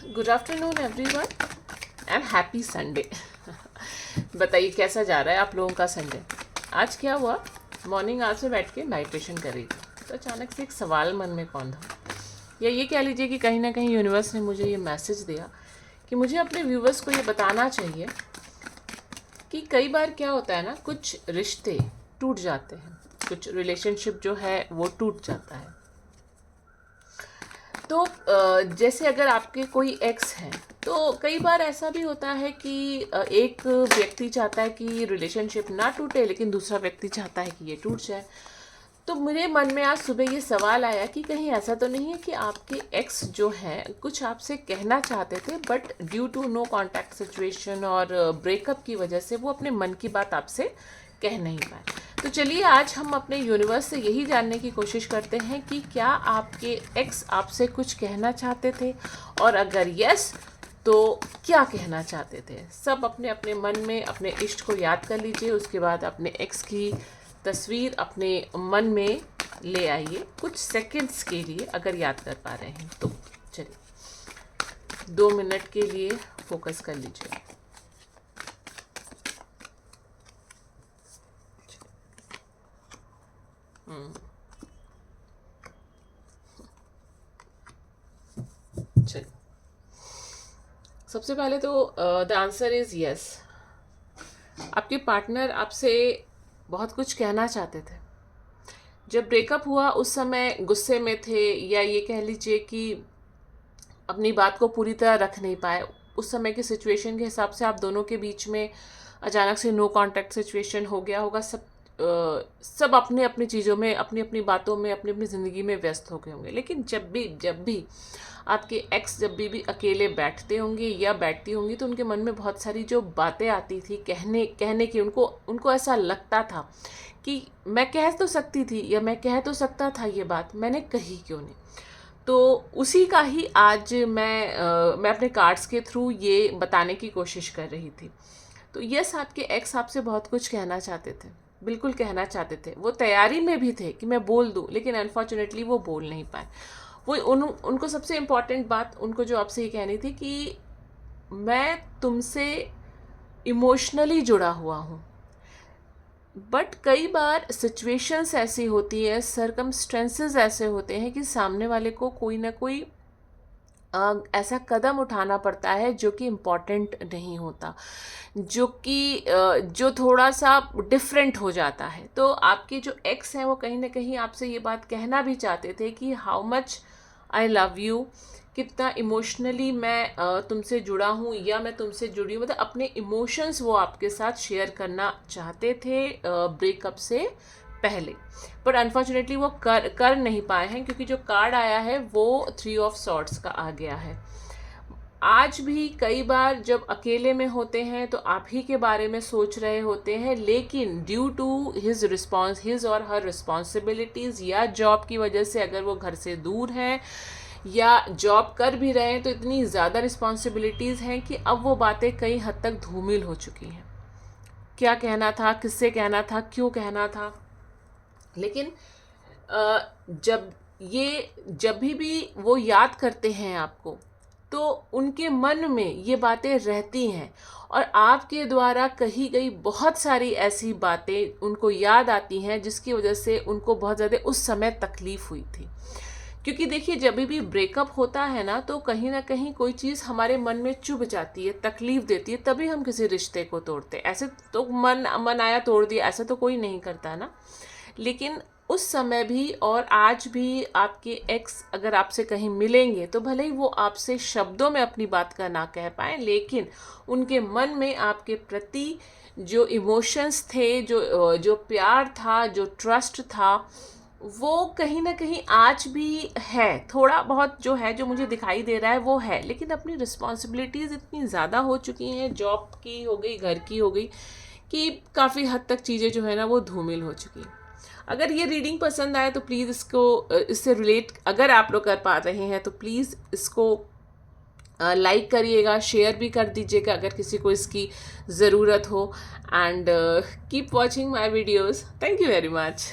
Good afternoon everyone and happy Sunday. बताइए कैसा जा रहा है आप लोगों का संडे। आज क्या हुआ, मॉर्निंग आज से बैठ के मेडिटेशन कर रही थी तो अचानक से एक सवाल मन में कौन था, या ये कह लीजिए कि कहीं ना कहीं यूनिवर्स ने मुझे ये मैसेज दिया कि मुझे अपने व्यूवर्स को ये बताना चाहिए कि कई बार क्या होता है ना, कुछ रिश्ते टूट जाते हैं, कुछ रिलेशनशिप जो है वो टूट जाता है। तो जैसे अगर आपके कोई एक्स हैं तो कई बार ऐसा भी होता है कि एक व्यक्ति चाहता है कि रिलेशनशिप ना टूटे, लेकिन दूसरा व्यक्ति चाहता है कि ये टूट जाए। तो मेरे मन में आज सुबह ये सवाल आया कि कहीं ऐसा तो नहीं है कि आपके एक्स जो हैं कुछ आपसे कहना चाहते थे, but due to no contact situation और ब्रेकअप की वजह से वो अपने मन की बात आपसे कह नहीं पाए। तो चलिए आज हम अपने यूनिवर्स से यही जानने की कोशिश करते हैं कि क्या आपके एक्स आपसे कुछ कहना चाहते थे, और अगर यस तो क्या कहना चाहते थे। सब अपने अपने मन में अपने इष्ट को याद कर लीजिए, उसके बाद अपने एक्स की तस्वीर अपने मन में ले आइए कुछ सेकंड्स के लिए, अगर याद कर पा रहे हैं तो। चलिए 2 मिनट के लिए फोकस कर लीजिए। चलिए सबसे पहले तो द आंसर इज़ यस। आपके पार्टनर आपसे बहुत कुछ कहना चाहते थे। जब ब्रेकअप हुआ उस समय गुस्से में थे, या ये कह लीजिए कि अपनी बात को पूरी तरह रख नहीं पाए। उस समय की सिचुएशन के हिसाब से आप दोनों के बीच में अचानक से नो कांटेक्ट सिचुएशन हो गया होगा। सब अपने अपनी चीज़ों में, अपनी अपनी बातों में, अपनी अपनी ज़िंदगी में व्यस्त हो गए होंगे। लेकिन जब भी आपके एक्स जब भी अकेले बैठते होंगे या बैठती होंगी तो उनके मन में बहुत सारी जो बातें आती थी कहने की, उनको ऐसा लगता था कि मैं कह तो सकती थी या मैं कह तो सकता था ये बात, मैंने कही क्यों नहीं। तो उसी का ही आज मैं अपने कार्ड्स के थ्रू ये बताने की कोशिश कर रही थी। तो यस, आपके एक्स आपसे बहुत कुछ कहना चाहते थे, बिल्कुल कहना चाहते थे। वो तैयारी में भी थे कि मैं बोल दूं, लेकिन अनफॉर्चुनेटली वो बोल नहीं पाए। वो उनको सबसे इम्पॉर्टेंट बात उनको जो आपसे ये कहनी थी कि मैं तुमसे इमोशनली जुड़ा हुआ हूँ। बट कई बार सिचुएशंस ऐसी होती है, सरकमस्टेंसेस ऐसे होते हैं कि सामने वाले को कोई ना कोई ऐसा कदम उठाना पड़ता है जो कि इम्पॉर्टेंट नहीं होता, जो थोड़ा सा डिफरेंट हो जाता है। तो आपके जो एक्स हैं वो कहीं ना कहीं आपसे ये बात कहना भी चाहते थे कि how much I love you, कितना इमोशनली मैं तुमसे जुड़ा हूँ या मैं तुमसे जुड़ी हूँ। मतलब अपने इमोशंस वो आपके साथ शेयर करना चाहते थे ब्रेकअप से पहले, पर अनफॉर्चुनेटली वो कर नहीं पाए हैं, क्योंकि जो कार्ड आया है वो 3 ऑफ सॉर्ड्स का आ गया है। आज भी कई बार जब अकेले में होते हैं तो आप ही के बारे में सोच रहे होते हैं, लेकिन ड्यू टू हिज और हर रिस्पॉन्सिबिलिटीज़ या जॉब की वजह से, अगर वो घर से दूर हैं या जॉब कर भी रहे हैं तो इतनी ज़्यादा रिस्पॉन्सिबिलिटीज़ हैं कि अब वो बातें कई हद तक धूमिल हो चुकी हैं। क्या कहना था, किससे कहना था, क्यों कहना था। लेकिन जब भी वो याद करते हैं आपको, तो उनके मन में ये बातें रहती हैं और आपके द्वारा कही गई बहुत सारी ऐसी बातें उनको याद आती हैं, जिसकी वजह से उनको बहुत ज़्यादा उस समय तकलीफ़ हुई थी। क्योंकि देखिए, जब भी ब्रेकअप होता है ना, तो कहीं ना कहीं कोई चीज़ हमारे मन में चुभ जाती है, तकलीफ़ देती है, तभी हम किसी रिश्ते को तोड़ते हैं। ऐसे तो मन आया तोड़ दिया, ऐसा तो कोई नहीं करता ना। लेकिन उस समय भी और आज भी आपके एक्स अगर आपसे कहीं मिलेंगे तो भले ही वो आपसे शब्दों में अपनी बात का ना कह पाएँ, लेकिन उनके मन में आपके प्रति जो इमोशंस थे, जो प्यार था, जो ट्रस्ट था, वो कहीं ना कहीं आज भी है। थोड़ा बहुत जो है, जो मुझे दिखाई दे रहा है वो है, लेकिन अपनी रिस्पॉन्सिबिलिटीज़ इतनी ज़्यादा हो चुकी हैं, जॉब की हो गई, घर की हो गई, कि काफ़ी हद तक चीज़ें जो है ना वो धूमिल हो चुकी हैं। अगर ये रीडिंग पसंद आए तो प्लीज़ इससे रिलेट अगर आप लोग कर पा रहे हैं तो प्लीज़ इसको लाइक करिएगा, शेयर भी कर दीजिएगा अगर किसी को इसकी ज़रूरत हो। And keep watching my videos. Thank you very much.